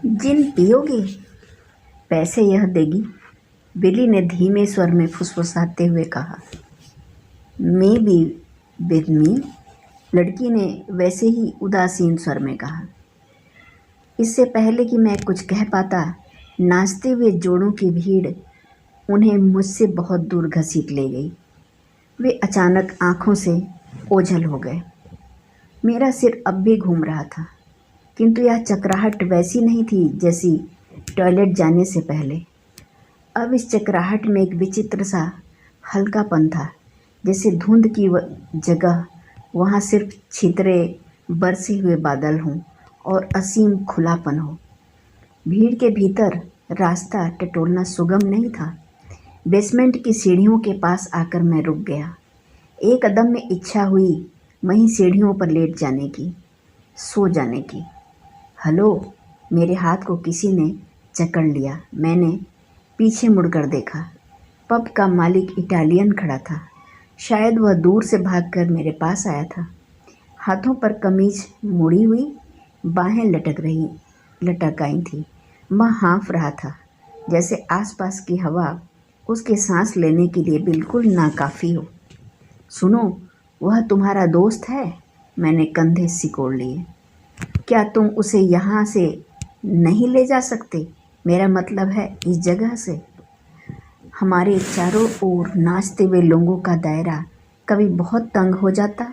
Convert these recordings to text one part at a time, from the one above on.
जिन पियोगे पैसे यह देगी। बिल्ली ने धीमे स्वर में फुसफुसाते हुए कहा। मे बी विद मी, लड़की ने वैसे ही उदासीन स्वर में कहा। इससे पहले कि मैं कुछ कह पाता, नाचते हुए जोड़ों की भीड़ उन्हें मुझसे बहुत दूर घसीट ले गई। वे अचानक आंखों से ओझल हो गए। मेरा सिर अब भी घूम रहा था, किंतु यह चकराहट वैसी नहीं थी जैसी टॉयलेट जाने से पहले। अब इस चकराहट में एक विचित्र सा हल्कापन था, जैसे धुंध की जगह वहाँ सिर्फ छितरे बरसे हुए बादल हों और असीम खुलापन हो। भीड़ के भीतर रास्ता टटोलना सुगम नहीं था। बेसमेंट की सीढ़ियों के पास आकर मैं रुक गया। एक कदम में इच्छा हुई वहीं सीढ़ियों पर लेट जाने की, सो जाने की। हेलो, मेरे हाथ को किसी ने जकड़ लिया। मैंने पीछे मुड़कर देखा। पब का मालिक इटालियन खड़ा था। शायद वह दूर से भागकर मेरे पास आया था। हाथों पर कमीज मुड़ी हुई, बाहें लटक आई थी। वह हाँफ रहा था, जैसे आसपास की हवा उसके सांस लेने के लिए बिल्कुल नाकाफ़ी हो। सुनो, वह तुम्हारा दोस्त है? मैंने कंधे सिकोड़ लिए। क्या तुम उसे यहाँ से नहीं ले जा सकते? मेरा मतलब है इस जगह से। हमारे चारों ओर नाचते हुए लोगों का दायरा कभी बहुत तंग हो जाता,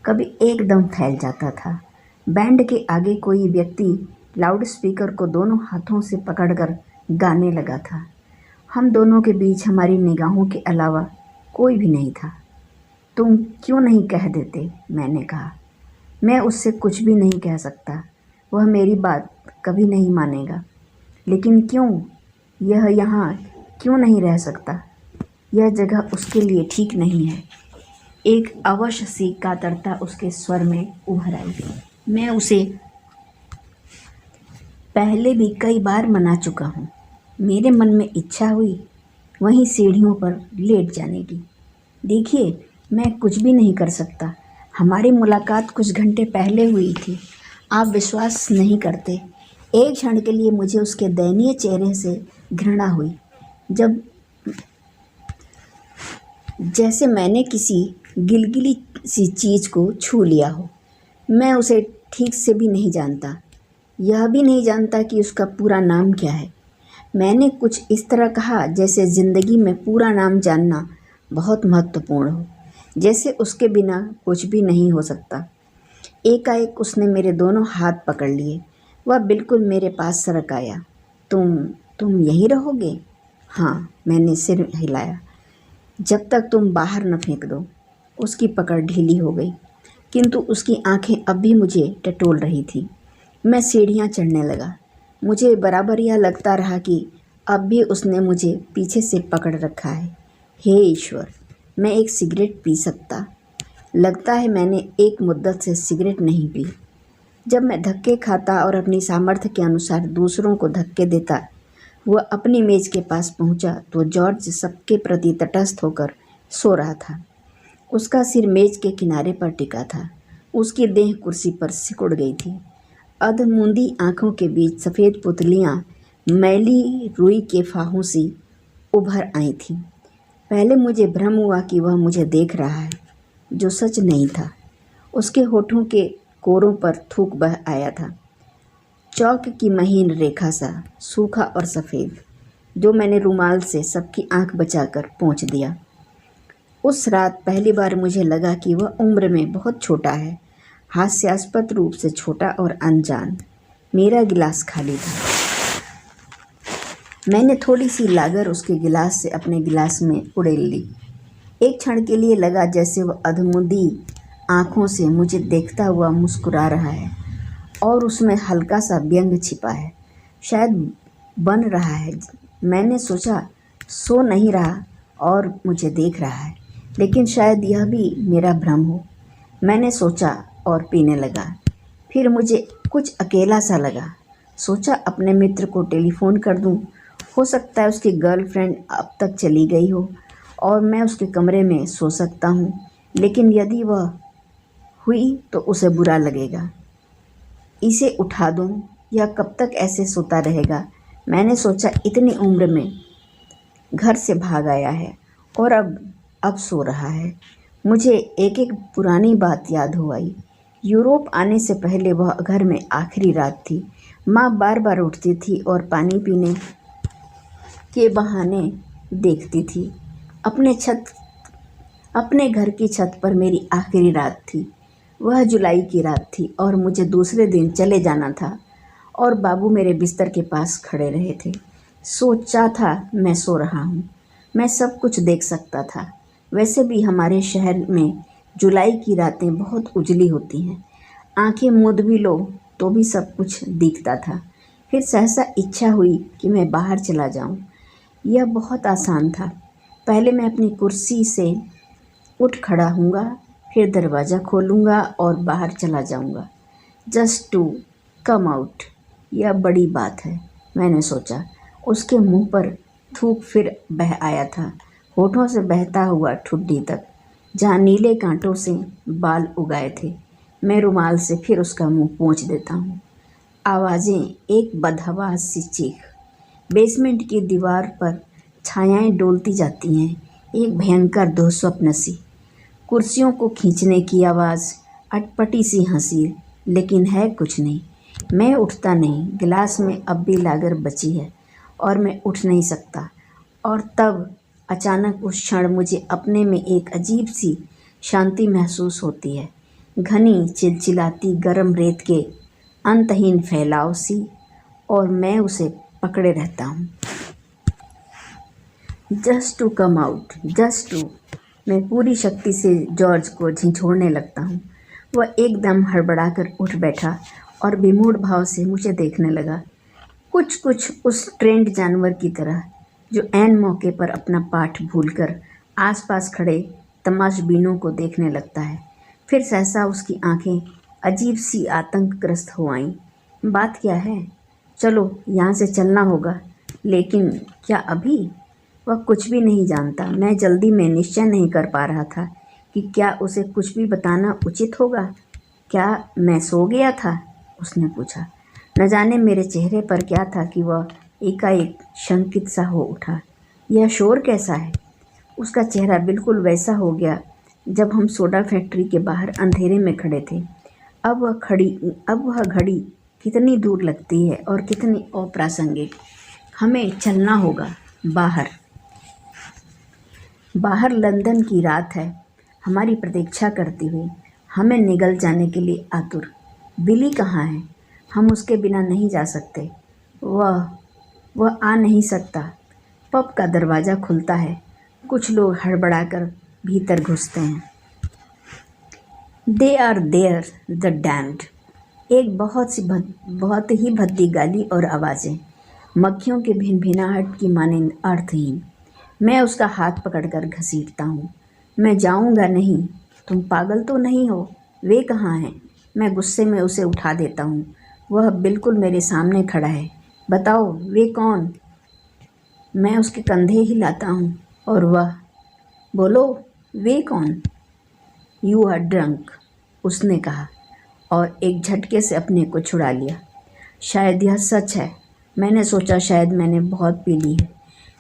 कभी एकदम फैल जाता था। बैंड के आगे कोई व्यक्ति लाउड स्पीकर को दोनों हाथों से पकड़कर गाने लगा था। हम दोनों के बीच हमारी निगाहों के अलावा कोई भी नहीं था। तुम क्यों नहीं कह देते? मैंने कहा। मैं उससे कुछ भी नहीं कह सकता, वह मेरी बात कभी नहीं मानेगा। लेकिन क्यों? यह यहाँ क्यों नहीं रह सकता? यह जगह उसके लिए ठीक नहीं है। एक अवश्य सी कातरता उसके स्वर में उभर आई। मैं उसे पहले भी कई बार मना चुका हूँ। मेरे मन में इच्छा हुई वहीं सीढ़ियों पर लेट जाने की। देखिए, मैं कुछ भी नहीं कर सकता। हमारी मुलाकात कुछ घंटे पहले हुई थी। आप विश्वास नहीं करते। एक क्षण के लिए मुझे उसके दयनीय चेहरे से घृणा हुई, जब जैसे मैंने किसी गिलगिली सी चीज़ को छू लिया हो। मैं उसे ठीक से भी नहीं जानता, यह भी नहीं जानता कि उसका पूरा नाम क्या है। मैंने कुछ इस तरह कहा जैसे ज़िंदगी में पूरा नाम जानना बहुत महत्वपूर्ण हो, जैसे उसके बिना कुछ भी नहीं हो सकता। एकाएक उसने मेरे दोनों हाथ पकड़ लिए। वह बिल्कुल मेरे पास सरक आया। तुम यहीं रहोगे? हाँ, मैंने सिर हिलाया। जब तक तुम बाहर न फेंक दो। उसकी पकड़ ढीली हो गई, किंतु उसकी आंखें अब भी मुझे टटोल रही थी। मैं सीढ़ियाँ चढ़ने लगा। मुझे बराबर यह लगता रहा कि अब भी उसने मुझे पीछे से पकड़ रखा है। हे ईश्वर, मैं एक सिगरेट पी सकता। लगता है मैंने एक मुद्दत से सिगरेट नहीं पी। जब मैं धक्के खाता और अपनी सामर्थ्य के अनुसार दूसरों को धक्के देता, वह अपनी मेज़ के पास पहुंचा तो जॉर्ज सबके प्रति तटस्थ होकर सो रहा था। उसका सिर मेज़ के किनारे पर टिका था। उसकी देह कुर्सी पर सिकुड़ गई थी। अधमूंदी आंखों के बीच सफ़ेद पुतलियां मैली रुई के फाहों सी उभर आई थीं। पहले मुझे भ्रम हुआ कि वह मुझे देख रहा है, जो सच नहीं था। उसके होठों के कोरों पर थूक बह आया था, चौक की महीन रेखा सा, सूखा और सफ़ेद, जो मैंने रुमाल से सबकी आंख बचाकर पोंछ दिया। उस रात पहली बार मुझे लगा कि वह उम्र में बहुत छोटा है, हास्यास्पद रूप से छोटा और अनजान। मेरा गिलास खाली था। मैंने थोड़ी सी लागर उसके गिलास से अपने गिलास में उड़ेल ली। एक क्षण के लिए लगा जैसे वह अधमुंदी आँखों से मुझे देखता हुआ मुस्कुरा रहा है और उसमें हल्का सा व्यंग छिपा है, शायद बन रहा है। मैंने सोचा सो नहीं रहा और मुझे देख रहा है, लेकिन शायद यह भी मेरा भ्रम हो। मैंने सोचा और पीने लगा। फिर मुझे कुछ अकेला सा लगा। सोचा अपने मित्र को टेलीफ़ोन कर दूं। हो सकता है उसकी गर्लफ्रेंड अब तक चली गई हो और मैं उसके कमरे में सो सकता हूँ, लेकिन यदि वह हुई तो उसे बुरा लगेगा। इसे उठा दूँ यह कब तक ऐसे सोता रहेगा। मैंने सोचा इतनी उम्र में घर से भाग आया है और अब सो रहा है। मुझे एक एक पुरानी बात याद हो आई। यूरोप आने से पहले वह घर में आखिरी रात थी। माँ बार बार उठती थी और पानी पीने के बहाने देखती थी। अपने घर की छत पर मेरी आखिरी रात थी। वह जुलाई की रात थी और मुझे दूसरे दिन चले जाना था और बाबू मेरे बिस्तर के पास खड़े रहे थे। सोचा था मैं सो रहा हूँ, मैं सब कुछ देख सकता था। वैसे भी हमारे शहर में जुलाई की रातें बहुत उजली होती हैं। आंखें मूंद भी लो तो भी सब कुछ दिखता था। फिर सहसा इच्छा हुई कि मैं बाहर चला जाऊं। यह बहुत आसान था। पहले मैं अपनी कुर्सी से उठ खड़ा हूँगा, फिर दरवाज़ा खोलूँगा और बाहर चला जाऊँगा। Just to come out. यह बड़ी बात है, मैंने सोचा। उसके मुंह पर थूक फिर बह आया था, होठों से बहता हुआ ठुड्डी तक, जहाँ नीले कांटों से बाल उगाए थे। मैं रुमाल से फिर उसका मुंह पोंछ देता हूँ। आवाज़ें, एक बदहवास सी चीख। बेसमेंट की दीवार पर छायाएं डोलती जाती हैं, एक भयंकर दुःस्वप्न सी। कुर्सियों को खींचने की आवाज़, अटपटी सी हंसी, लेकिन है कुछ नहीं। मैं उठता नहीं। गिलास में अब भी लागर बची है और मैं उठ नहीं सकता। और तब अचानक उस क्षण मुझे अपने में एक अजीब सी शांति महसूस होती है, घनी चिलचिलाती गर्म रेत के अंतहीन फैलाव सी, और मैं उसे पकड़े रहता हूँ। Just to come out, just to. मैं पूरी शक्ति से जॉर्ज को झिझोड़ने लगता हूँ। वह एकदम हड़बड़ाकर उठ बैठा और विमूढ़ भाव से मुझे देखने लगा, कुछ उस ट्रेंड जानवर की तरह जो ऐन मौके पर अपना पाठ भूलकर आसपास खड़े तमाशबीनों को देखने लगता है। फिर सहसा उसकी आंखें अजीब सी आतंकग्रस्त हो आईं। बात क्या है? चलो यहाँ से चलना होगा। लेकिन क्या अभी? वह कुछ भी नहीं जानता। मैं जल्दी में निश्चय नहीं कर पा रहा था कि क्या उसे कुछ भी बताना उचित होगा। क्या मैं सो गया था? उसने पूछा। न जाने मेरे चेहरे पर क्या था कि वह एकाएक शंकित सा हो उठा। यह शोर कैसा है? उसका चेहरा बिल्कुल वैसा हो गया जब हम सोडा फैक्ट्री के बाहर अंधेरे में खड़े थे। अब वह घड़ी कितनी दूर लगती है और कितनी अप्रासंगिक। हमें चलना होगा बाहर। बाहर लंदन की रात है, हमारी प्रतीक्षा करती हुई, हमें निगल जाने के लिए आतुर। बिली कहाँ है? हम उसके बिना नहीं जा सकते। वह आ नहीं सकता। पब का दरवाज़ा खुलता है। कुछ लोग हड़बड़ाकर भीतर घुसते हैं। They are there the damned. एक बहुत ही भद्दी गाली और आवाज़ें, मक्खियों के भिनभिनाहट की मानिंद अर्थहीन। मैं उसका हाथ पकड़कर घसीटता हूँ। मैं जाऊँगा नहीं। तुम पागल तो नहीं हो? वे कहाँ हैं? मैं गुस्से में उसे उठा देता हूँ। वह बिल्कुल मेरे सामने खड़ा है। बताओ, वे कौन? मैं उसके कंधे हिलाता हूँ और वह, बोलो, वे कौन? यू आर ड्रंक, उसने कहा और एक झटके से अपने को छुड़ा लिया। शायद यह सच है। मैंने सोचा शायद मैंने बहुत पी ली है।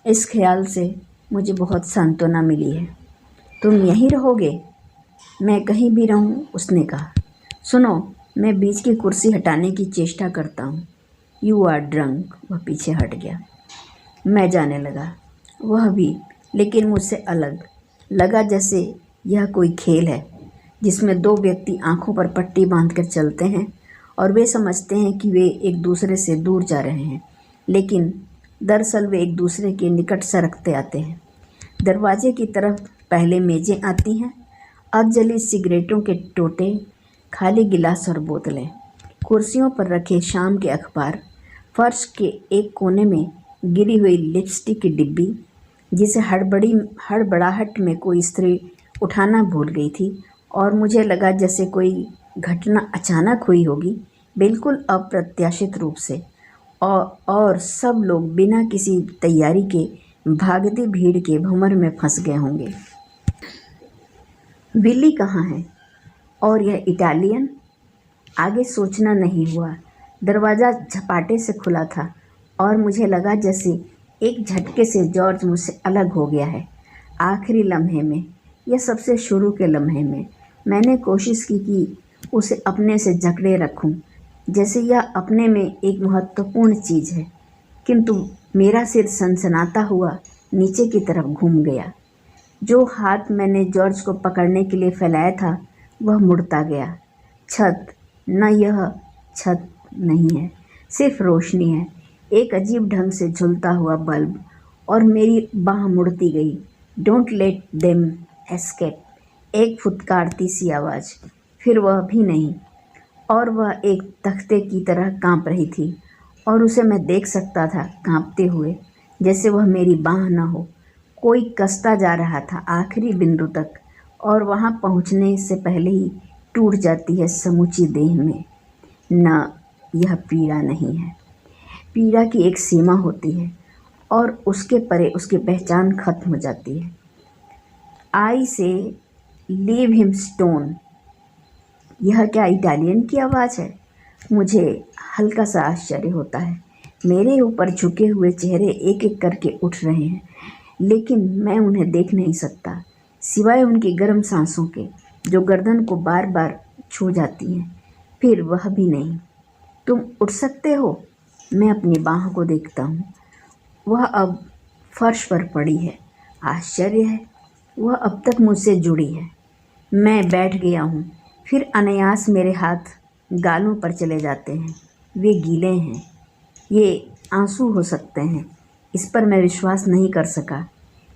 इस ख्याल से मुझे बहुत सांत्वना मिली है। तुम यहीं रहोगे? मैं कहीं भी रहूं, उसने कहा। सुनो, मैं बीच की कुर्सी हटाने की चेष्टा करता हूँ। You are drunk. वह पीछे हट गया। मैं जाने लगा, वह भी, लेकिन मुझसे अलग। लगा जैसे यह कोई खेल है जिसमें दो व्यक्ति आंखों पर पट्टी बांधकर चलते हैं और वे समझते हैं कि वे एक दूसरे से दूर जा रहे हैं, लेकिन दरअसल वे एक दूसरे के निकट सरकते आते हैं। दरवाजे की तरफ पहले मेज़ें आती हैं, अब जली सिगरेटों के टोटे, खाली गिलास और बोतलें, कुर्सियों पर रखे शाम के अखबार, फर्श के एक कोने में गिरी हुई लिपस्टिक की डिब्बी जिसे हड़बड़ाहट में कोई स्त्री उठाना भूल गई थी, और मुझे लगा जैसे कोई घटना अचानक हुई होगी, बिल्कुल अप्रत्याशित रूप से, और सब लोग बिना किसी तैयारी के भागती भीड़ के भंवर में फंस गए होंगे। बिल्ली कहाँ है? और यह इटालियन? आगे सोचना नहीं हुआ। दरवाज़ा झपाटे से खुला था और मुझे लगा जैसे एक झटके से जॉर्ज मुझसे अलग हो गया है। आखिरी लम्हे में, या सबसे शुरू के लम्हे में, मैंने कोशिश की कि उसे अपने से जकड़े रखूं, जैसे यह अपने में एक महत्वपूर्ण चीज़ है, किंतु मेरा सिर सनसनाता हुआ नीचे की तरफ घूम गया। जो हाथ मैंने जॉर्ज को पकड़ने के लिए फैलाया था वह मुड़ता गया। छत, न यह छत नहीं है, सिर्फ रोशनी है, एक अजीब ढंग से झुलता हुआ बल्ब, और मेरी बाँह मुड़ती गई। डोंट लेट देम एस्केप, एक फुदकारती सी आवाज़। फिर वह भी नहीं, और वह एक तख्ते की तरह कांप रही थी, और उसे मैं देख सकता था कांपते हुए, जैसे वह मेरी बाँह न हो। कोई कसता जा रहा था आखिरी बिंदु तक, और वहाँ पहुँचने से पहले ही टूट जाती है समूची देह में। न, यह पीड़ा नहीं है। पीड़ा की एक सीमा होती है और उसके परे उसकी पहचान खत्म हो जाती है। आई से लीव हिम स्टोन। यह क्या इटालियन की आवाज़ है? मुझे हल्का सा आश्चर्य होता है। मेरे ऊपर झुके हुए चेहरे एक एक करके उठ रहे हैं, लेकिन मैं उन्हें देख नहीं सकता, सिवाय उनकी गर्म सांसों के जो गर्दन को बार बार छू जाती हैं। फिर वह भी नहीं। तुम उठ सकते हो? मैं अपनी बाँह को देखता हूँ। वह अब फर्श पर पड़ी है। आश्चर्य है, वह अब तक मुझसे जुड़ी है। मैं बैठ गया हूँ। फिर अनायास मेरे हाथ गालों पर चले जाते हैं। वे गीले हैं। ये आंसू हो सकते हैं। इस पर मैं विश्वास नहीं कर सका।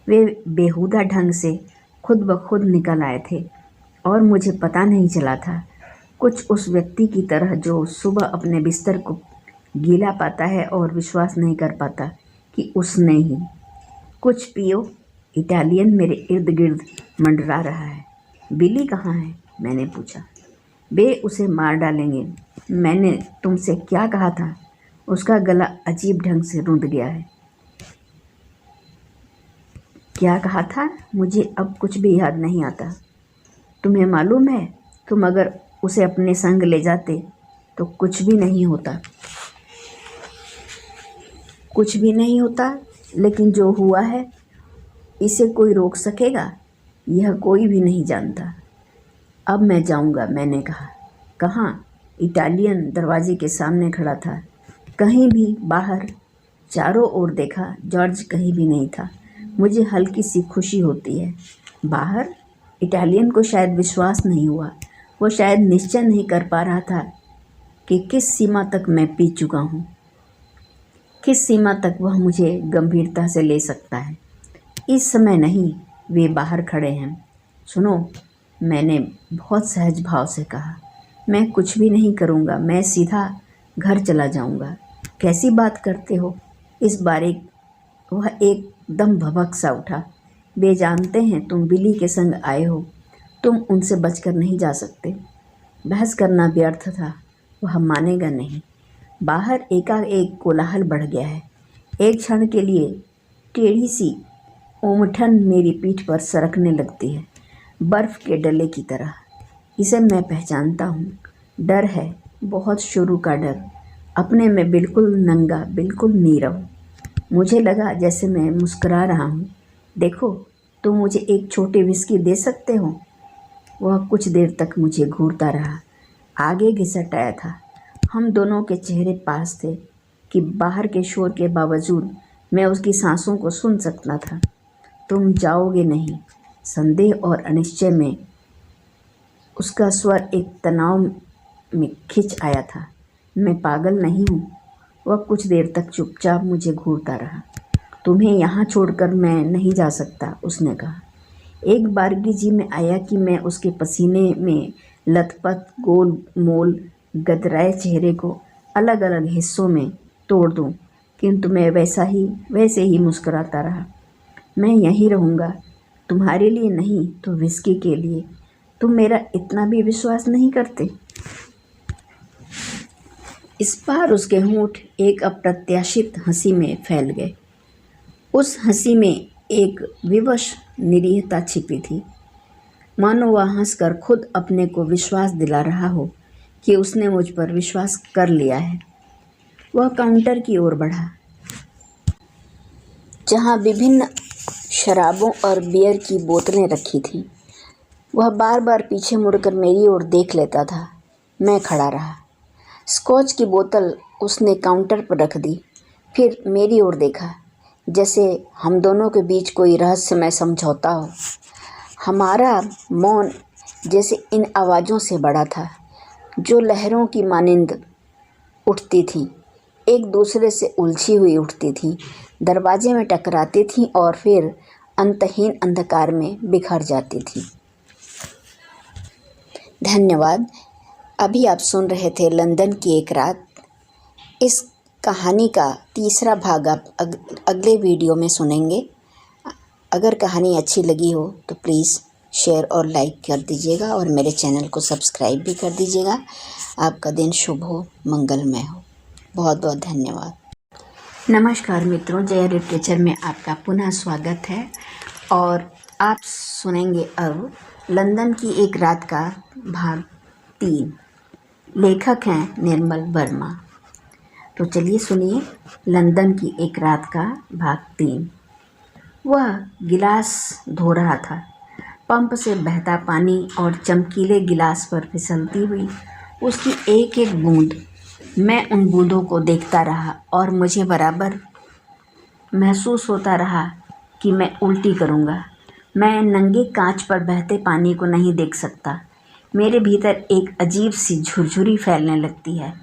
वे बेहुदा ढंग से खुद ब खुद निकल आए थे और मुझे पता नहीं चला था। कुछ उस व्यक्ति की तरह जो सुबह अपने बिस्तर को गीला पाता है और विश्वास नहीं कर पाता कि उसने ही। कुछ पियो। इटालियन मेरे इर्द गिर्द मंडरा रहा है। बिली कहाँ है? मैंने पूछा। वे उसे मार डालेंगे। मैंने तुमसे क्या कहा था? उसका गला अजीब ढंग से रुंध गया है। क्या कहा था? मुझे अब कुछ भी याद नहीं आता। तुम्हें मालूम है, तुम अगर उसे अपने संग ले जाते तो कुछ भी नहीं होता। कुछ भी नहीं होता, लेकिन जो हुआ है इसे कोई रोक सकेगा? यह कोई भी नहीं जानता। अब मैं जाऊंगा, मैंने कहा। कहाँ? इटालियन दरवाजे के सामने खड़ा था। कहीं भी बाहर? चारों ओर देखा, जॉर्ज कहीं भी नहीं था। मुझे हल्की सी खुशी होती है। बाहर? इटालियन को शायद विश्वास नहीं हुआ। वो शायद निश्चय नहीं कर पा रहा था कि किस सीमा तक मैं पी चुका हूँ, किस सीमा तक वह मुझे गंभीरता से ले सकता है। इस समय नहीं। वे बाहर खड़े हैं। सुनो, मैंने बहुत सहज भाव से कहा। मैं कुछ भी नहीं करूँगा, मैं सीधा घर चला जाऊँगा। कैसी बात करते हो? इस बारे वह एकदम भभक सा उठा। वे जानते हैं तुम बिली के संग आए हो। तुम उनसे बचकर नहीं जा सकते। बहस करना व्यर्थ था। वह मानेगा नहीं। बाहर एकाएक कोलाहल बढ़ गया है। एक क्षण के लिए टेढ़ी सी ओमठन मेरी पीठ पर सरकने लगती है, बर्फ़ के डले की तरह। इसे मैं पहचानता हूँ। डर है, बहुत शुरू का डर। अपने में बिल्कुल नंगा, बिल्कुल नीरव। मुझे लगा जैसे मैं मुस्कुरा रहा हूँ। देखो, तुम मुझे एक छोटी विस्की दे सकते हो? वह कुछ देर तक मुझे घूरता रहा, आगे घिसट आया था। हम दोनों के चेहरे पास थे कि बाहर के शोर के बावजूद मैं उसकी सांसों को सुन सकता था। तुम जाओगे नहीं? संदेह और अनिश्चय में उसका स्वर एक तनाव में खिंच आया था। मैं पागल नहीं हूँ। वह कुछ देर तक चुपचाप मुझे घूरता रहा। तुम्हें यहाँ छोड़कर मैं नहीं जा सकता, उसने कहा। एक बारगी जी में आया कि मैं उसके पसीने में लथपथ गोल मोल गदराए चेहरे को अलग अलग हिस्सों में तोड़ दूं, किंतु मैं वैसे ही मुस्कुराता रहा। मैं यहीं रहूँगा, तुम्हारे लिए नहीं तो विस्की के लिए। तुम मेरा इतना भी विश्वास नहीं करते? इस बार उसके होंठ एक अप्रत्याशित हंसी में फैल गए। उस हंसी में एक विवश निरीहता छिपी थी, मानो वह हंसकर खुद अपने को विश्वास दिला रहा हो कि उसने मुझ पर विश्वास कर लिया है। वह काउंटर की ओर बढ़ा जहाँ विभिन्न शराबों और बियर की बोतलें रखी थीं। वह बार बार पीछे मुड़कर मेरी ओर देख लेता था। मैं खड़ा रहा। स्कॉच की बोतल उसने काउंटर पर रख दी, फिर मेरी ओर देखा, जैसे हम दोनों के बीच कोई रहस्यमय समझौता हो। हमारा मौन जैसे इन आवाज़ों से बड़ा था, जो लहरों की मानिंद उठती थी, एक दूसरे से उलझी हुई उठती थी, दरवाजे में टकराती थी और फिर अंतहीन अंधकार में बिखर जाती थी। धन्यवाद। अभी आप सुन रहे थे लंदन की एक रात। इस कहानी का तीसरा भाग आप अगले वीडियो में सुनेंगे। अगर कहानी अच्छी लगी हो तो प्लीज़ शेयर और लाइक कर दीजिएगा और मेरे चैनल को सब्सक्राइब भी कर दीजिएगा। आपका दिन शुभ हो, मंगलमय हो। बहुत बहुत धन्यवाद। नमस्कार मित्रों, जय लिटरेचर में आपका पुनः स्वागत है और आप सुनेंगे अब लंदन की एक रात का भाग 3। लेखक हैं निर्मल वर्मा। तो चलिए सुनिए लंदन की एक रात का भाग 3। वह गिलास धो रहा था। पंप से बहता पानी और चमकीले गिलास पर फिसलती हुई उसकी एक एक बूंद। मैं उन बूंदों को देखता रहा और मुझे बराबर महसूस होता रहा कि मैं उल्टी करूँगा। मैं नंगे कांच पर बहते पानी को नहीं देख सकता। मेरे भीतर एक अजीब सी झुरझुरी फैलने लगती है।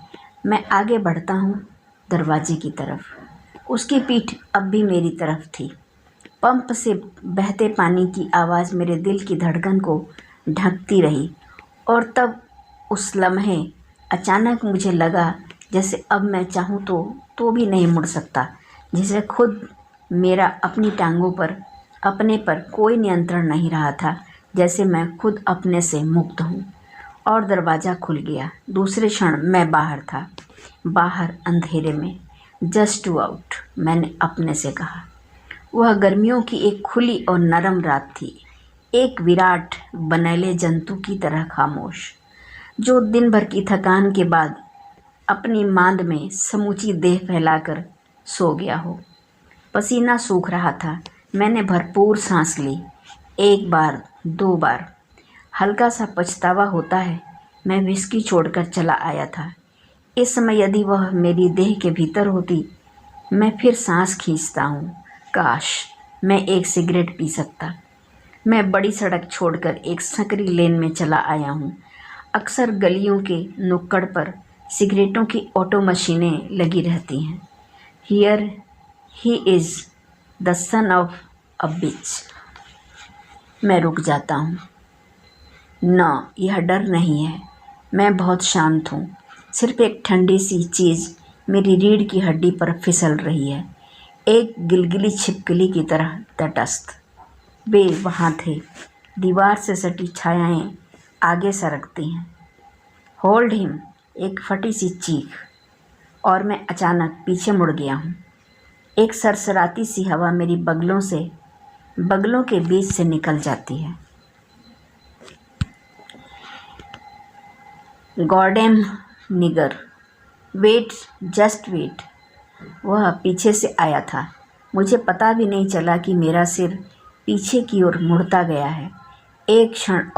मैं आगे बढ़ता हूँ दरवाजे की तरफ। उसकी पीठ अब भी मेरी तरफ थी। पंप से बहते पानी की आवाज़ मेरे दिल की धड़कन को ढकती रही और तब उस लम्हे अचानक मुझे लगा जैसे अब मैं चाहूँ तो भी नहीं मुड़ सकता, जैसे खुद मेरा अपनी टांगों पर अपने पर कोई नियंत्रण नहीं रहा था, जैसे मैं खुद अपने से मुक्त हूँ। और दरवाज़ा खुल गया। दूसरे क्षण मैं बाहर था, बाहर अंधेरे में। जस्ट टू आउट, मैंने अपने से कहा। वह गर्मियों की एक खुली और नरम रात थी, एक विराट बनैले जंतु की तरह खामोश, जो दिन भर की थकान के बाद अपनी मांद में समूची देह फैलाकर सो गया हो। पसीना सूख रहा था। मैंने भरपूर सांस ली, एक बार, 2 बार। हल्का सा पछतावा होता है, मैं विस्की छोड़कर चला आया था। इस समय यदि वह मेरी देह के भीतर होती, मैं फिर सांस खींचता हूँ। काश मैं एक सिगरेट पी सकता। मैं बड़ी सड़क छोड़कर एक संकरी लेन में चला आया हूँ। अक्सर गलियों के नुक्कड़ पर सिगरेटों की ऑटो मशीनें लगी रहती हैं। Here he is the son of a bitch. मैं रुक जाता हूँ। न, यह डर नहीं है। मैं बहुत शांत हूँ। सिर्फ एक ठंडी सी चीज़ मेरी रीढ़ की हड्डी पर फिसल रही है, एक गिलगिली छिपकली की तरह तटस्थ। वे वहाँ थे, दीवार से सटी छायाएं आगे सरकती हैं। होल्ड हिम, एक फटी सी चीख, और मैं अचानक पीछे मुड़ गया हूँ। एक सरसराती सी हवा मेरी बगलों के बीच से निकल जाती है। गॉडेम निगर, वेट, जस्ट वेट। वह पीछे से आया था। मुझे पता भी नहीं चला कि मेरा सिर पीछे की ओर मुड़ता गया है। एक क्षण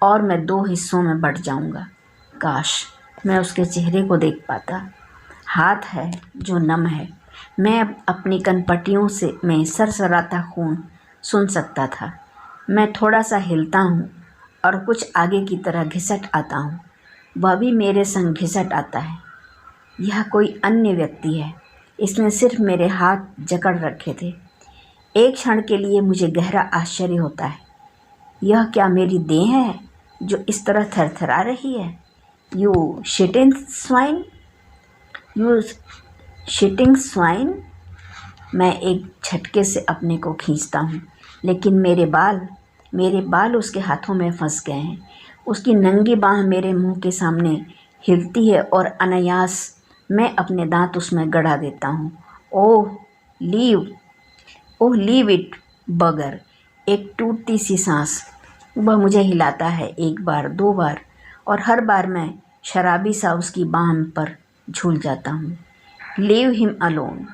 और मैं 2 हिस्सों में बँट जाऊंगा। काश मैं उसके चेहरे को देख पाता। हाथ है जो नम है। मैं अपनी कनपटियों में सरसराता खून सुन सकता था। मैं थोड़ा सा हिलता हूँ और कुछ आगे की तरह घिसट आता हूँ। वह भी मेरे संग घिसट आता है। यह कोई अन्य व्यक्ति है। इसने सिर्फ मेरे हाथ जकड़ रखे थे। एक क्षण के लिए मुझे गहरा आश्चर्य होता है। यह क्या मेरी देह है जो इस तरह थरथरा रही है? You shitting swine, you shitting swine. मैं एक झटके से अपने को खींचता हूँ, लेकिन मेरे बाल उसके हाथों में फंस गए हैं। उसकी नंगी बाँह मेरे मुंह के सामने हिलती है और अनायास मैं अपने दांत उसमें गड़ा देता हूँ। ओह लीव इट बगर। एक टूटती सी सांस। वह मुझे हिलाता है, 1 बार, 2 बार, और हर बार मैं शराबी सा उसकी बाँह पर झूल जाता हूँ। Leave him alone,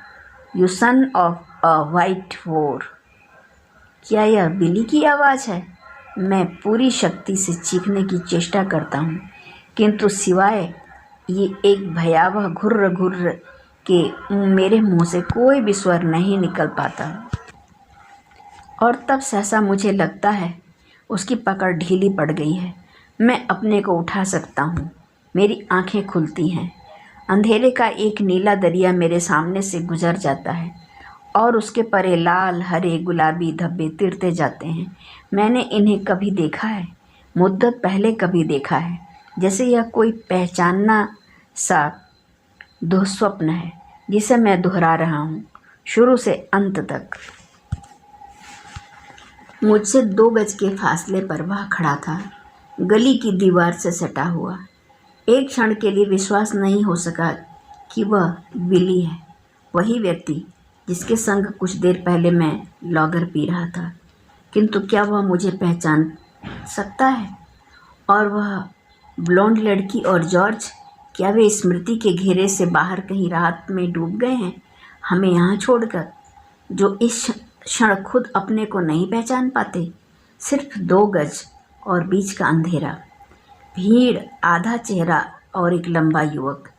you sun of a white वोर। क्या यह बिली की आवाज़ है? मैं पूरी शक्ति से चीखने की चेष्टा करता हूँ, किंतु सिवाय ये एक भयावह घुर्र घुर्र के मेरे मुंह से कोई भी स्वर नहीं निकल पाता। और तब सहसा मुझे लगता है उसकी पकड़ ढीली पड़ गई है। मैं अपने को उठा सकता हूँ। मेरी आंखें खुलती हैं। अंधेरे का एक नीला दरिया मेरे सामने से गुजर जाता है और उसके परे लाल हरे गुलाबी धब्बे तिरते जाते हैं। मैंने इन्हें कभी देखा है, मुद्दत पहले कभी देखा है, जैसे यह कोई पहचानना सा दुःस्वप्न है जिसे मैं दोहरा रहा हूँ शुरू से अंत तक। मुझसे 2 गज के फासले पर वह खड़ा था, गली की दीवार से सटा हुआ। एक क्षण के लिए विश्वास नहीं हो सका कि वह बिली है, वही व्यक्ति जिसके संग कुछ देर पहले मैं लॉगर पी रहा था। किंतु क्या वह मुझे पहचान सकता है? और वह ब्लॉन्ड लड़की और जॉर्ज, क्या वे स्मृति के घेरे से बाहर कहीं रात में डूब गए हैं, हमें यहाँ छोड़कर, जो इस क्षण खुद अपने को नहीं पहचान पाते? सिर्फ 2 गज और बीच का अंधेरा, भीड़, आधा चेहरा और एक लंबा युवक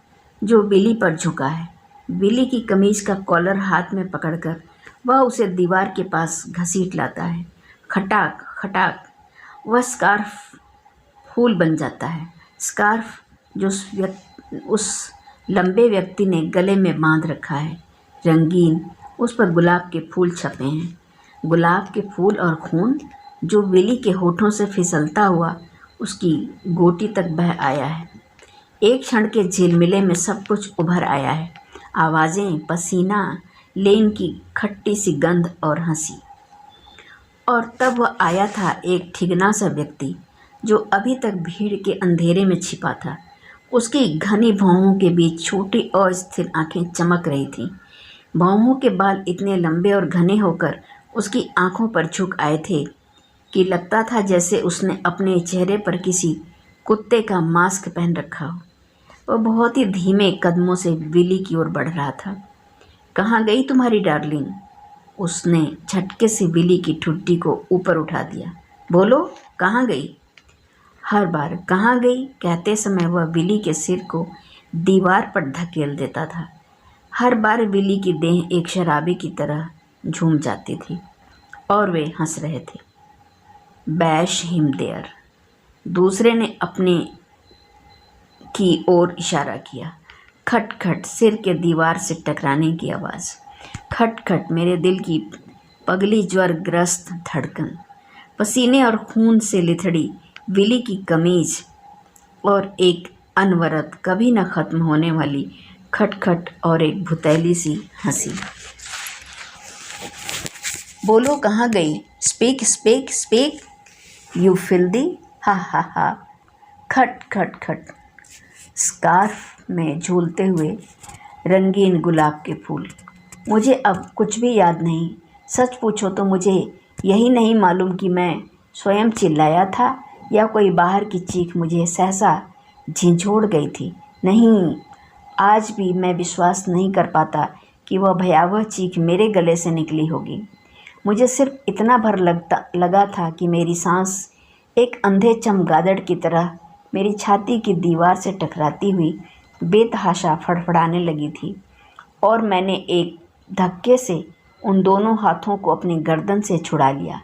जो बिली पर झुका है। बिली की कमीज का कॉलर हाथ में पकड़कर वह उसे दीवार के पास घसीट लाता है। खटाक खटाक वह स्कार्फ फूल बन जाता है। स्कार्फ जो उस लंबे व्यक्ति ने गले में बांध रखा है, रंगीन, उस पर गुलाब के फूल छपे हैं। गुलाब के फूल और खून जो बिली के होठों से फिसलता हुआ उसकी गोटी तक बह आया है। एक क्षण के झिलमिले में सब कुछ उभर आया है, आवाज़ें, पसीना, लेन की खट्टी सी गंध और हंसी। और तब वह आया था एक ठिगना सा व्यक्ति जो अभी तक भीड़ के अंधेरे में छिपा था। उसकी घनी भौहों के बीच छोटी अस्थिर आंखें चमक रही थीं। भौहों के बाल इतने लंबे और घने होकर उसकी आंखों पर झुक आए थे कि लगता था जैसे उसने अपने चेहरे पर किसी कुत्ते का मास्क पहन रखा हो। वह बहुत ही धीमे कदमों से बिली की ओर बढ़ रहा था। कहाँ गई तुम्हारी डार्लिंग? उसने झटके से बिली की ठुड्डी को ऊपर उठा दिया। बोलो, कहाँ गई? हर बार कहाँ गई कहते समय वह बिली के सिर को दीवार पर धकेल देता था। हर बार बिली की देह एक शराबी की तरह झूम जाती थी और वे हंस रहे थे। बैश हिम देयर, दूसरे ने अपने की ओर इशारा किया। खट खट सिर के दीवार से टकराने की आवाज़। खट खट मेरे दिल की पगली ज्वरग्रस्त धड़कन। पसीने और खून से लिथड़ी बिली की कमीज और एक अनवरत कभी न ख़त्म होने वाली खटखट और एक भुतैली सी हंसी। बोलो, कहाँ गई? Speak speak speak you filthy, हा हा हा। खट खट खट स्कार्फ में झूलते हुए रंगीन गुलाब के फूल। मुझे अब कुछ भी याद नहीं। सच पूछो तो मुझे यही नहीं मालूम कि मैं स्वयं चिल्लाया था या कोई बाहर की चीख मुझे सहसा झिंझोड़ गई थी। नहीं, आज भी मैं विश्वास नहीं कर पाता कि वह भयावह चीख मेरे गले से निकली होगी। मुझे सिर्फ इतना भर लगा था कि मेरी सांस एक अंधे चमगादड़ की तरह मेरी छाती की दीवार से टकराती हुई बेतहाशा फड़फड़ाने लगी थी और मैंने एक धक्के से उन दोनों हाथों को अपनी गर्दन से छुड़ा लिया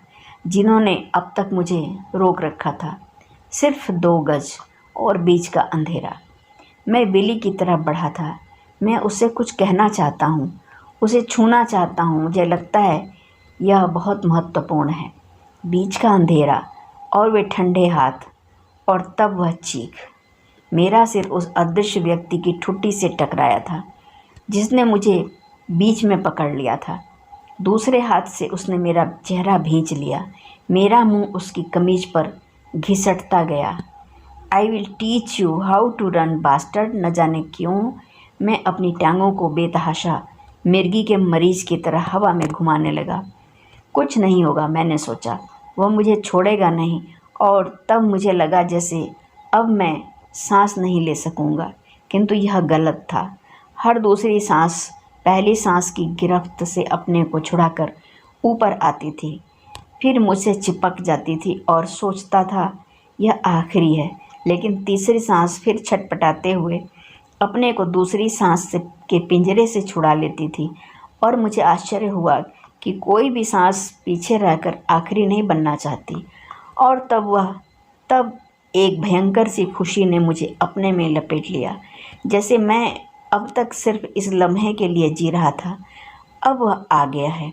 जिन्होंने अब तक मुझे रोक रखा था। सिर्फ 2 गज और बीच का अंधेरा। मैं बिली की तरफ बढ़ा था। मैं उससे कुछ कहना चाहता हूँ, उसे छूना चाहता हूँ। मुझे लगता है यह बहुत महत्वपूर्ण है। बीच का अंधेरा और वे ठंडे हाथ, और तब वह चीख। मेरा सिर उस अदृश्य व्यक्ति की ठुड्डी से टकराया था जिसने मुझे बीच में पकड़ लिया था। दूसरे हाथ से उसने मेरा चेहरा भींच लिया। मेरा मुंह उसकी कमीज पर घिसटता गया। I will teach you how to run bastard. न जाने क्यों मैं अपनी टांगों को बेतहाशा मिर्गी के मरीज की तरह हवा में घुमाने लगा। कुछ नहीं होगा, मैंने सोचा, वह मुझे छोड़ेगा नहीं। और तब मुझे लगा जैसे अब मैं सांस नहीं ले सकूंगा, किंतु यह गलत था। हर दूसरी सांस पहली सांस की गिरफ्त से अपने को छुड़ाकर ऊपर आती थी, फिर मुझसे चिपक जाती थी और सोचता था यह आखिरी है। लेकिन तीसरी सांस फिर छटपटाते हुए अपने को दूसरी सांस के पिंजरे से छुड़ा लेती थी और मुझे आश्चर्य हुआ कि कोई भी सांस पीछे रहकर आखिरी नहीं बनना चाहती। और तब एक भयंकर सी खुशी ने मुझे अपने में लपेट लिया, जैसे मैं अब तक सिर्फ इस लम्हे के लिए जी रहा था, अब वह आ गया है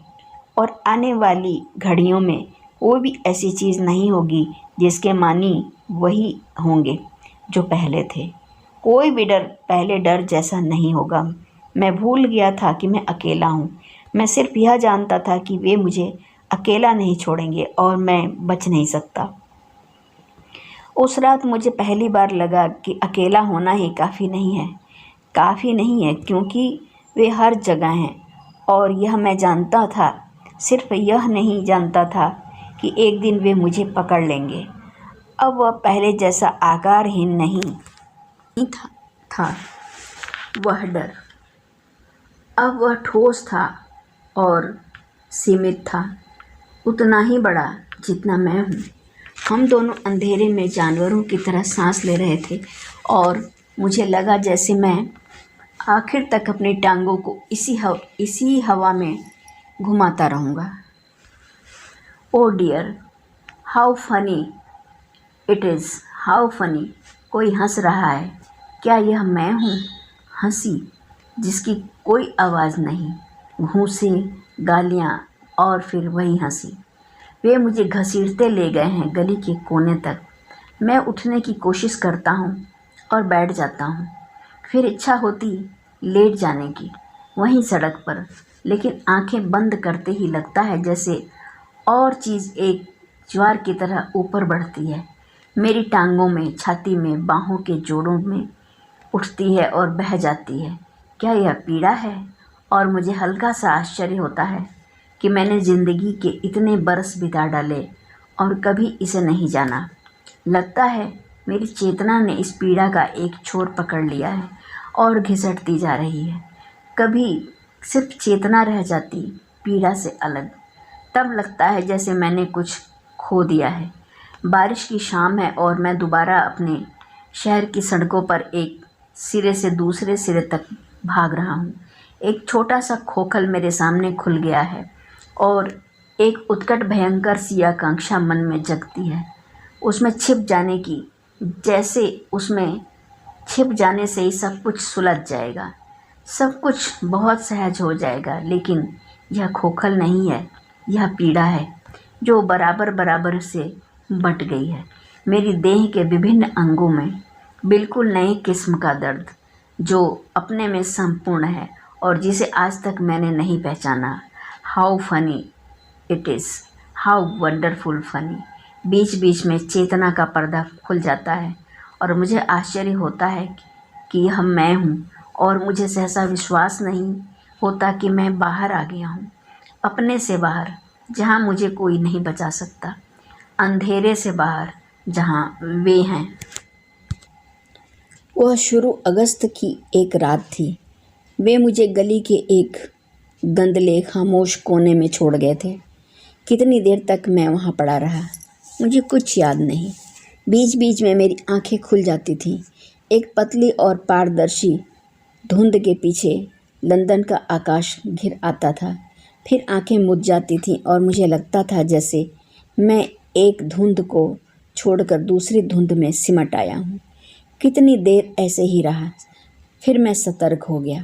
और आने वाली घड़ियों में कोई भी ऐसी चीज़ नहीं होगी जिसके मानी वही होंगे जो पहले थे। कोई भी डर पहले डर जैसा नहीं होगा। मैं भूल गया था कि मैं अकेला हूँ। मैं सिर्फ यह जानता था कि वे मुझे अकेला नहीं छोड़ेंगे और मैं बच नहीं सकता। उस रात मुझे पहली बार लगा कि अकेला होना ही काफ़ी नहीं है क्योंकि वे हर जगह हैं। और यह मैं जानता था, सिर्फ यह नहीं जानता था कि एक दिन वे मुझे पकड़ लेंगे। अब वह पहले जैसा आकारहीन नहीं था वह डर। अब वह ठोस था और सीमित था, उतना ही बड़ा जितना मैं हूँ। हम दोनों अंधेरे में जानवरों की तरह सांस ले रहे थे और मुझे लगा जैसे मैं आखिर तक अपनी टांगों को इसी हवा में घुमाता रहूँगा। Oh dear, how funny it is, how funny. कोई हंस रहा है। क्या यह मैं हूँ? हंसी जिसकी कोई आवाज़ नहीं, घूंसे, गालियाँ और फिर वही हंसी। वे मुझे घसीटते ले गए हैं गली के कोने तक। मैं उठने की कोशिश करता हूँ और बैठ जाता हूँ। फिर इच्छा होती लेट जाने की वहीं सड़क पर, लेकिन आंखें बंद करते ही लगता है जैसे और चीज़ एक ज्वार की तरह ऊपर बढ़ती है, मेरी टांगों में, छाती में, बाहों के जोड़ों में उठती है और बह जाती है। क्या यह पीड़ा है? और मुझे हल्का सा आश्चर्य होता है कि मैंने ज़िंदगी के इतने बरस बिता डाले और कभी इसे नहीं जाना। लगता है मेरी चेतना ने इस पीड़ा का एक छोर पकड़ लिया है और घिसटती जा रही है। कभी सिर्फ चेतना रह जाती, पीड़ा से अलग। तब लगता है जैसे मैंने कुछ खो दिया है। बारिश की शाम है और मैं दोबारा अपने शहर की सड़कों पर एक सिरे से दूसरे सिरे तक भाग रहा हूँ। एक छोटा सा खोखल मेरे सामने खुल गया है और एक उत्कट भयंकर सी आकांक्षा मन में जगती है उसमें छिप जाने की, जैसे उसमें छिप जाने से ही सब कुछ सुलझ जाएगा, सब कुछ बहुत सहज हो जाएगा। लेकिन यह खोखल नहीं है, यह पीड़ा है जो बराबर बराबर से बंट गई है मेरी देह के विभिन्न अंगों में। बिल्कुल नई किस्म का दर्द जो अपने में संपूर्ण है और जिसे आज तक मैंने नहीं पहचाना। How funny it is, how wonderful funny. बीच बीच में चेतना का पर्दा खुल जाता है और मुझे आश्चर्य होता है कि यह मैं हूँ और मुझे सहसा विश्वास नहीं होता कि मैं बाहर आ गया हूँ, अपने से बाहर, जहाँ मुझे कोई नहीं बचा सकता, अंधेरे से बाहर जहाँ वे हैं। वह शुरू अगस्त की एक रात थी। वे मुझे गली के एक गंदले खामोश कोने में छोड़ गए थे। कितनी देर तक मैं वहाँ पड़ा रहा मुझे कुछ याद नहीं। बीच बीच में मेरी आंखें खुल जाती थीं। एक पतली और पारदर्शी धुंध के पीछे लंदन का आकाश घिर आता था, फिर आंखें मुझ जाती थीं और मुझे लगता था जैसे मैं एक धुंध को छोड़कर दूसरी धुंध में सिमट आया हूँ। कितनी देर ऐसे ही रहा, फिर मैं सतर्क हो गया।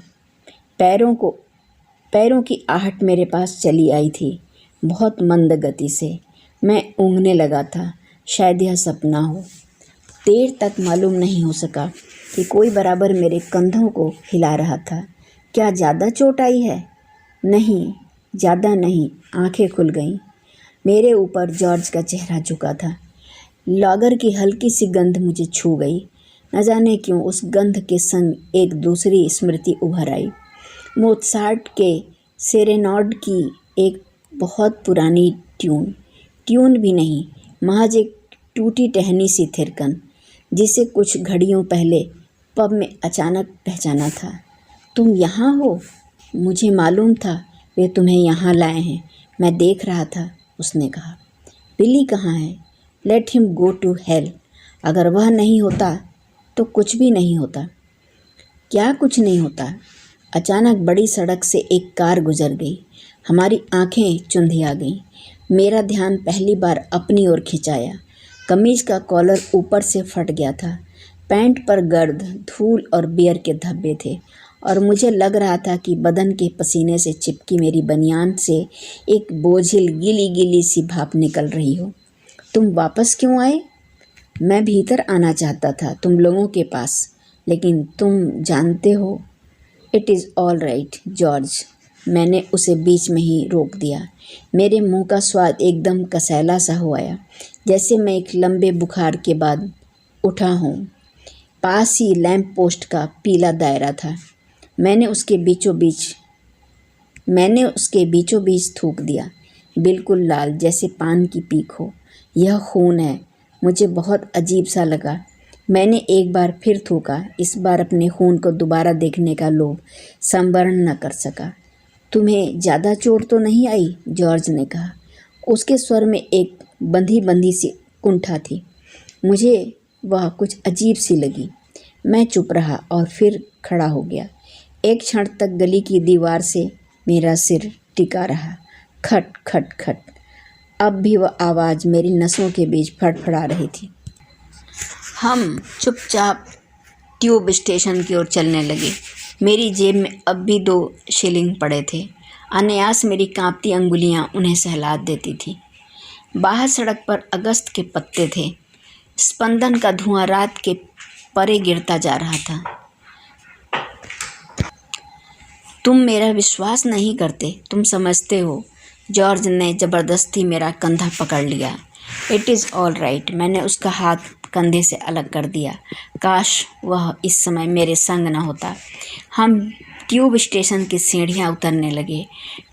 पैरों की आहट मेरे पास चली आई थी, बहुत मंद गति से। मैं ऊँघने लगा था, शायद यह सपना हो। देर तक मालूम नहीं हो सका कि कोई बराबर मेरे कंधों को हिला रहा था। क्या ज़्यादा चोट आई है? नहीं, ज़्यादा नहीं। आंखें खुल गईं। मेरे ऊपर जॉर्ज का चेहरा झुका था। लॉगर की हल्की सी गंध मुझे छू गई। न जाने क्यों उस गंध के संग एक दूसरी स्मृति उभर आई, मोत्सार्ट के सेरेनाड की एक बहुत पुरानी ट्यून भी नहीं, महज एक टूटी टहनी सी थिरकन, जिसे कुछ घड़ियों पहले पब में अचानक पहचाना था। तुम यहाँ हो? मुझे मालूम था वे तुम्हें यहाँ लाए हैं, मैं देख रहा था, उसने कहा। बिली कहाँ है? Let him go to hell. अगर वह नहीं होता तो कुछ भी नहीं होता। क्या कुछ नहीं होता? अचानक बड़ी सड़क से एक कार गुजर गई। हमारी आंखें चुंधिया गईं। मेरा ध्यान पहली बार अपनी ओर खिंचाया। कमीज का कॉलर ऊपर से फट गया था। पैंट पर गर्द, धूल और बियर के धब्बे थे और मुझे लग रहा था कि बदन के पसीने से चिपकी मेरी बनियान से एक बोझिल गीली गीली सी भाप निकल रही हो। तुम वापस क्यों आए? मैं भीतर आना चाहता था तुम लोगों के पास, लेकिन तुम जानते हो। It is all right George, मैंने उसे बीच में ही रोक दिया। मेरे मुंह का स्वाद एकदम कसैला सा हो आया, जैसे मैं एक लंबे बुखार के बाद उठा हूँ। पास ही लैंप पोस्ट का पीला दायरा था। मैंने उसके बीचों बीच थूक दिया, बिल्कुल लाल, जैसे पान की पीक हो। यह खून है। मुझे बहुत अजीब सा लगा। मैंने एक बार फिर थूका। इस बार अपने खून को दोबारा देखने का लोभ संवरण न कर सका। तुम्हें ज़्यादा चोट तो नहीं आई? जॉर्ज ने कहा। उसके स्वर में एक बंधी बंधी सी कुंठा थी। मुझे वह कुछ अजीब सी लगी। मैं चुप रहा और फिर खड़ा हो गया। एक क्षण तक गली की दीवार से मेरा सिर टिका रहा। खट खट खट। अब भी वह आवाज़ मेरी नसों के बीच फड़फड़ा रही थी। हम चुपचाप ट्यूब स्टेशन की ओर चलने लगे। मेरी जेब में अब भी 2 शिलिंग पड़े थे। अनायास मेरी कांपती अंगुलियां उन्हें सहला देती थी। बाहर सड़क पर अगस्त के पत्ते थे। स्पंदन का धुआं रात के परे गिरता जा रहा था। तुम मेरा विश्वास नहीं करते, तुम समझते हो। जॉर्ज ने ज़बरदस्ती मेरा कंधा पकड़ लिया। इट इज़ ऑल राइट, मैंने उसका हाथ कंधे से अलग कर दिया। काश वह इस समय मेरे संग न होता। हम ट्यूब स्टेशन की सीढ़ियाँ उतरने लगे।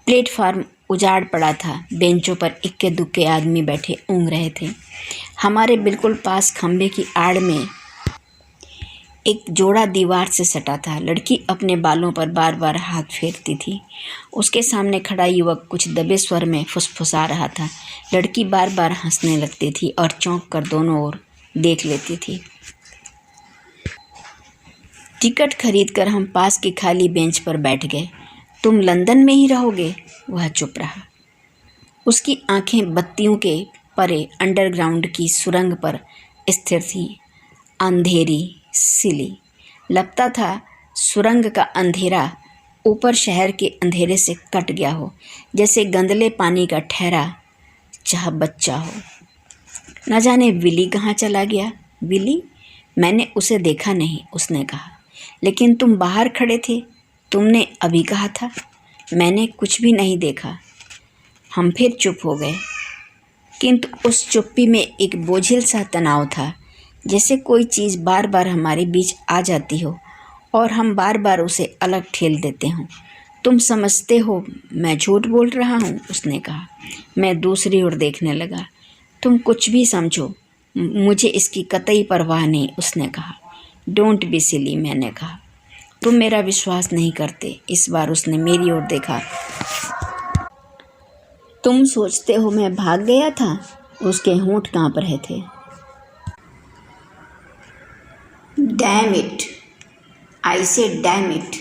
प्लेटफार्म उजाड़ पड़ा था। बेंचों पर इक्के दुक्के आदमी बैठे ऊँघ रहे थे। हमारे बिल्कुल पास खंभे की आड़ में एक जोड़ा दीवार से सटा था। लड़की अपने बालों पर बार बार हाथ फेरती थी। उसके सामने खड़ा युवक कुछ दबे स्वर में फुसफुसा रहा था। लड़की बार बार हंसने लगती थी और चौंक कर दोनों ओर देख लेती थी। टिकट खरीदकर हम पास की खाली बेंच पर बैठ गए। तुम लंदन में ही रहोगे? वह चुप रहा। उसकी आंखें बत्तियों के परे अंडरग्राउंड की सुरंग पर स्थिर थी, अंधेरी सिली। लगता था सुरंग का अंधेरा ऊपर शहर के अंधेरे से कट गया हो, जैसे गंदले पानी का ठहरा चाह बच्चा हो। न जाने विली कहाँ चला गया। विली? मैंने उसे देखा नहीं, उसने कहा। लेकिन तुम बाहर खड़े थे, तुमने अभी कहा था। मैंने कुछ भी नहीं देखा। हम फिर चुप हो गए, किंतु उस चुप्पी में एक बोझिल सा तनाव था, जैसे कोई चीज़ बार बार हमारे बीच आ जाती हो और हम बार बार उसे अलग ठेल देते हों। तुम समझते हो मैं झूठ बोल रहा हूँ, उसने कहा। मैं दूसरी ओर देखने लगा। तुम कुछ भी समझो, मुझे इसकी कतई परवाह नहीं, उसने कहा। डोंट बी सिली, मैंने कहा। तुम मेरा विश्वास नहीं करते। इस बार उसने मेरी ओर देखा। तुम सोचते हो मैं भाग गया था? उसके होंठ कांप रहे थे। डैम इट, आई से डैम इट।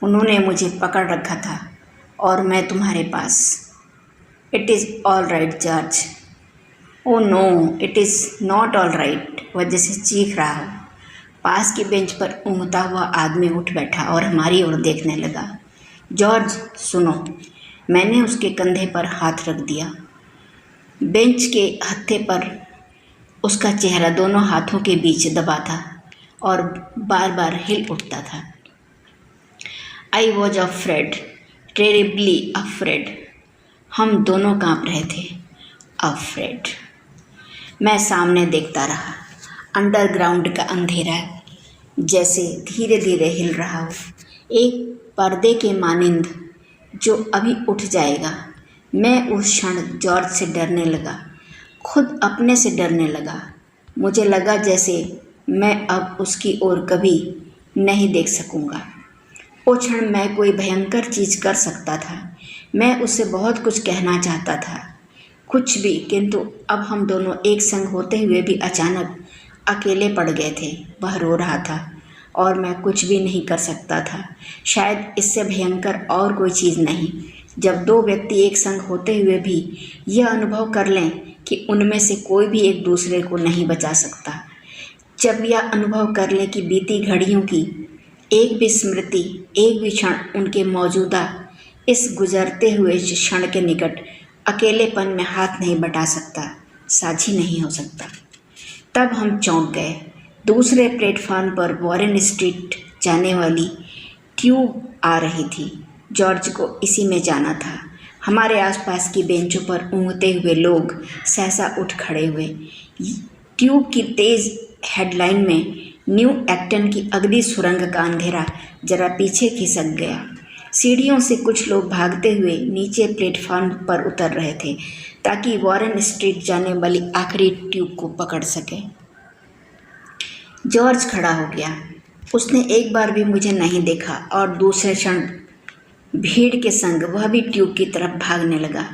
उन्होंने मुझे पकड़ रखा था और मैं तुम्हारे पास। It is all right George. Oh no, it is not all right, वह जैसे चीख रहा हो। पास की बेंच पर ऊँघता हुआ आदमी उठ बैठा और हमारी ओर देखने लगा। जॉर्ज सुनो, मैंने उसके कंधे पर हाथ रख दिया। बेंच के हत्थे पर उसका चेहरा दोनों हाथों के बीच दबा था और बार बार हिल उठता था। I was afraid, terribly afraid. हम दोनों कांप रहे थे। अफ्रेड। मैं सामने देखता रहा। अंडरग्राउंड का अंधेरा जैसे धीरे धीरे हिल रहा हो, एक पर्दे के मानिंद जो अभी उठ जाएगा। मैं उस क्षण जॉर्ज से डरने लगा, खुद अपने से डरने लगा। मुझे लगा जैसे मैं अब उसकी ओर कभी नहीं देख सकूंगा। वो क्षण मैं कोई भयंकर चीज़ कर सकता था। मैं उससे बहुत कुछ कहना चाहता था, कुछ भी, किंतु अब हम दोनों एक संग होते हुए भी अचानक अकेले पड़ गए थे। वह रो रहा था और मैं कुछ भी नहीं कर सकता था। शायद इससे भयंकर और कोई चीज़ नहीं, जब दो व्यक्ति एक संग होते हुए भी यह अनुभव कर लें कि उनमें से कोई भी एक दूसरे को नहीं बचा सकता। जब यह अनुभव कर लें कि बीती घड़ियों की एक भी स्मृति, एक भी क्षण उनके मौजूदा इस गुजरते हुए क्षण के निकट अकेलेपन में हाथ नहीं बटा सकता, साझी नहीं हो सकता। तब हम चौंक गए। दूसरे प्लेटफॉर्म पर वॉरेन स्ट्रीट जाने वाली ट्यूब आ रही थी। जॉर्ज को इसी में जाना था। हमारे आसपास की बेंचों पर ऊँघते हुए लोग सहसा उठ खड़े हुए। ट्यूब की तेज़ हेडलाइन में न्यू एक्टन की अगली सुरंग का अंधेरा जरा पीछे खिसक गया। सीढ़ियों से कुछ लोग भागते हुए नीचे प्लेटफॉर्म पर उतर रहे थे ताकि वॉरेन स्ट्रीट जाने वाली आखिरी ट्यूब को पकड़ सके। जॉर्ज खड़ा हो गया। उसने एक बार भी मुझे नहीं देखा और दूसरे क्षण भीड़ के संग वह भी ट्यूब की तरफ भागने लगा।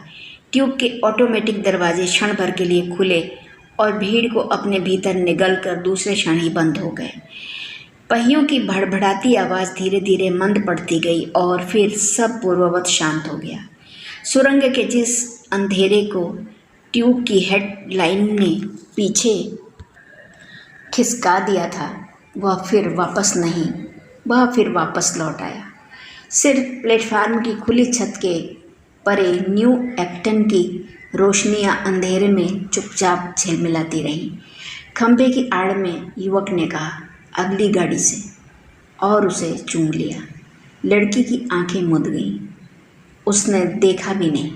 ट्यूब के ऑटोमेटिक दरवाजे क्षण भर के लिए खुले और भीड़ को अपने भीतर निगलकर दूसरे क्षण ही बंद हो गए। पहियों की भड़भड़ाती आवाज़ धीरे धीरे मंद पड़ती गई और फिर सब पूर्ववत शांत हो गया। सुरंग के जिस अंधेरे को ट्यूब की हेडलाइन ने पीछे खिसका दिया था, वह फिर वापस लौट आया। सिर्फ प्लेटफार्म की खुली छत के परे न्यू एक्टन की रोशनियां अंधेरे में चुपचाप झिलमिलाती रहीं। खंभे की आड़ में युवक ने कहा, अगली गाड़ी से, और उसे चूम लिया। लड़की की आंखें मुद गईं। उसने देखा भी नहीं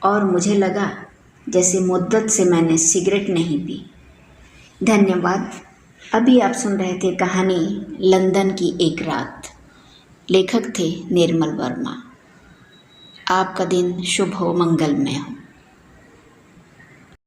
और मुझे लगा जैसे मुद्दत से मैंने सिगरेट नहीं पी। धन्यवाद। अभी आप सुन रहे थे कहानी लंदन की एक रात। लेखक थे निर्मल वर्मा। आपका दिन शुभ हो, मंगलमय हो।